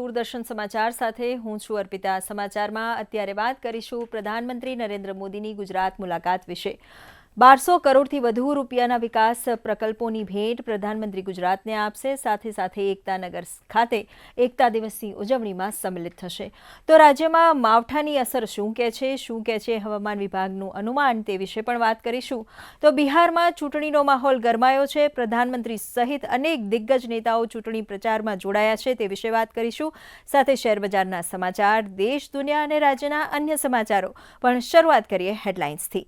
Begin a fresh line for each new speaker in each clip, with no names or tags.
દૂરદર્શન સમાચાર સાથે હું છું અર્પિતા। સમાચારમાં અત્યારે વાત કરીશું પ્રધાનમંત્રી નરેન્દ્ર મોદીની ગુજરાત મુલાકાત વિશે। 1200 કરોડથી વધુ રૂપિયાના વિકાસ પ્રકલ્પોની ભેટ પ્રધાનમંત્રી ગુજરાતને આપશે। સાથે સાથે એકતાનગર ખાતે એકતા દિવસની ઉજવણીમાં સંમિલિત થશે। તો રાજ્યમાં માવઠાની અસર શું કહે છે હવામાન વિભાગનું અનુમાન તે વિશે પણ વાત કરીશું। તો બિહારમાં ચૂંટણીનો માહોલ ગરમાયો છે। પ્રધાનમંત્રી સહિત અનેક દિગ્ગજ નેતાઓ ચૂંટણી પ્રચારમાં જોડાયા છે તે વિશે વાત કરીશું। સાથે શેરબજારના સમાચાર, દેશ, દુનિયા અને રાજ્યના અન્ય સમાચારો। પણ શરૂઆત કરીએ હેડલાઇન્સથી।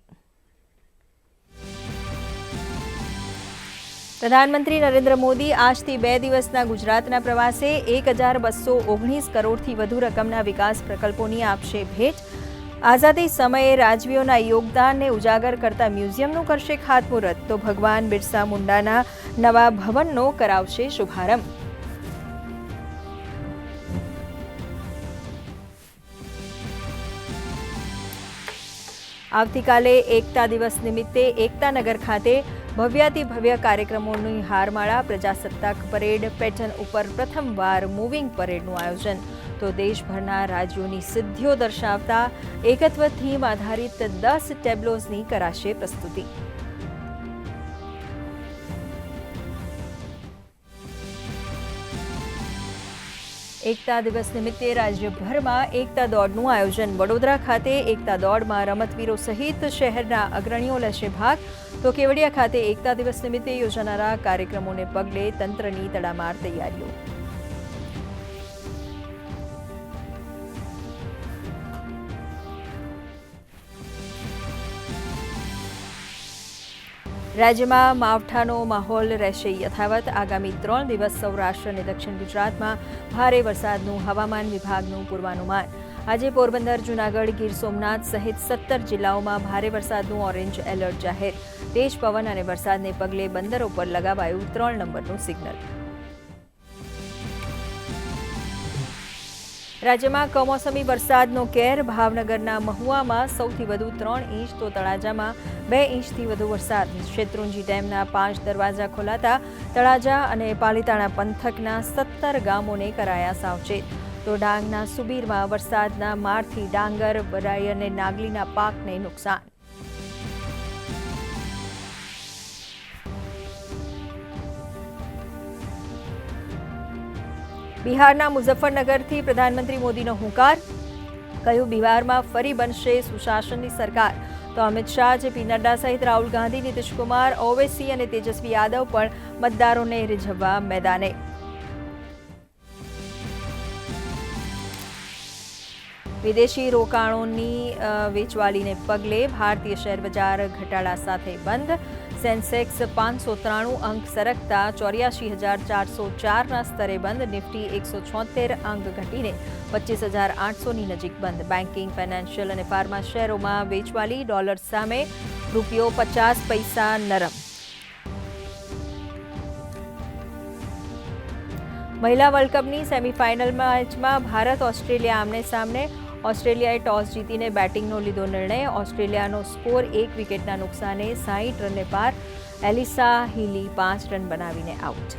પ્રધાનમંત્રી નરેન્દ્ર મોદી આજથી 2 દિવસના ગુજરાતના પ્રવાસે 1219 કરોડથી વધુ રકમના વિકાસ પ્રકલ્પોની આપશે ભેટ। આઝાદી સમયે રાજવીઓના યોગદાનને ઉજાગર કરતા મ્યુઝિયમનું કરશે ખાતમુહૂર્ત। તો ભગવાન બિરસા મુંડાના નવા ભવનનો કરાવશે શુભારંભ। આવતીકાલે એકતા દિવસ નિમિત્તે એકતાનગર ખાતે ભવ્યાતિભવ્ય કાર્યક્રમોની હારમાળા। પ્રજાસત્તાક પરેડ પેટર્ન ઉપર પ્રથમવાર મૂવિંગ પરેડનું આયોજન। તો દેશભરના રાજ્યોની સિદ્ધિઓ દર્શાવતા એકત્વ થીમ આધારિત 10 ટેબ્લોઝની કરાશે પ્રસ્તુતિ। એકતા દિવસ નિમિત્તે રાજ્યભરમાં એકતા દોડનું આયોજન। વડોદરા ખાતે એકતા દોડમાં રમતવીરો સહિત શહેરના અગ્રણીઓ લેશે ભાગ। તો કેવડિયા ખાતે એકતા દિવસ નિમિત્તે યોજાનારા કાર્યક્રમોને પગલે તંત્રની તડામાર તૈયારીઓ। રાજ્યમાં માવઠાનો માહોલ રહેશે યથાવત। આગામી 3 દિવસ સૌરાષ્ટ્ર અને દક્ષિણ ગુજરાતમાં ભારે વરસાદનું હવામાન વિભાગનું પૂર્વાનુમાન। આજે પોરબંદર, જૂનાગઢ, ગીર સોમનાથ સહિત 17 જિલ્લાઓમાં ભારે વરસાદનું ઓરેન્જ એલર્ટ જાહેર। તેજ પવન અને વરસાદને પગલે બંદરો પર લગાવાયું 3 નંબરનું સિગ્નલ। રાજ્યમાં કમોસમી વરસાદનો કેર। ભાવનગરના મહુવામાં સૌથી વધુ 3 ઇંચ, તો તળાજામાં 2 ઇંચથી વધુ વરસાદ। શેત્રુંજી ડેમના 5 દરવાજા ખોલાતા તળાજા અને પાલીતાણા પંથકના 17 ગામોને કરાયા સાવચેત। તો ડાંગના સુબીરમાં વરસાદના મારથી ડાંગર, વરાઈ અને નાગલીના પાકને નુકસાન। બિહારના મુઝફ્ફરનગરથી પ્રધાનમંત્રી મોદીનો હુંકાર। કહ્યું, બિહારમાં ફરી બનશે સુશાસનની સરકાર। તો અમિત શાહ, જેપી નડ્ડા સહિત રાહુલ ગાંધી, નીતિશ કુમાર, ઓવૈસી અને તેજસ્વી યાદવ પણ મતદારોને રીઝવવા મેદાને। વિદેશી રોકાણોની વેચવાલીને પગલે ભારતીય શેરબજાર ઘટાડા સાથે બંધ। સેન્સેક્સ 593 અંક સરકતા 84,404ના સ્તરે બંધ। નિફ્ટી 176 અંક ઘટીને 25,800ની નજીક બંધ। બેન્કિંગ, ફાઇનાન્શિયલ અને ફાર્મા શેરોમાં વેચવાલી। ડોલર સામે રૂપિયો 50 પૈસા નરમ। મહિલા વર્લ્ડ કપની સેમીફાઇનલ મેચમાં ભારત ઓસ્ટ્રેલિયા આમને સામને। ઓસ્ટ્રેલિયાએ ટોસ જીતીને બેટિંગનો લીધો નિર્ણય। ઓસ્ટ્રેલિયાનો સ્કોર 1 વિકેટના નુકસાને 60 રને પાર। એલિસા હીલી 5 રન બનાવીને આઉટ।